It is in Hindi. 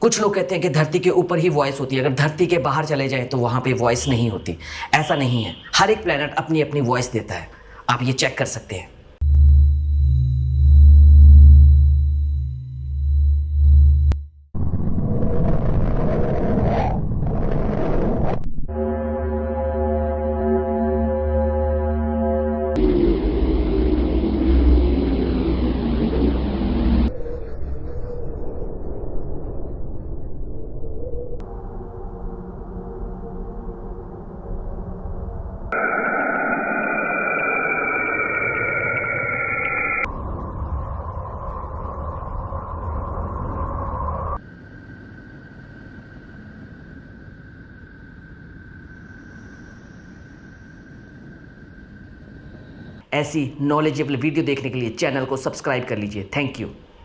कुछ लोग कहते हैं कि धरती के ऊपर ही वॉइस होती है, अगर धरती के बाहर चले जाएं तो वहां पे वॉइस नहीं होती। ऐसा नहीं है, हर एक प्लेनेट अपनी अपनी वॉइस देता है, आप ये चेक कर सकते हैं। ऐसी नॉलेजेबल वीडियो देखने के लिए चैनल को सब्सक्राइब कर लीजिए। Thank you.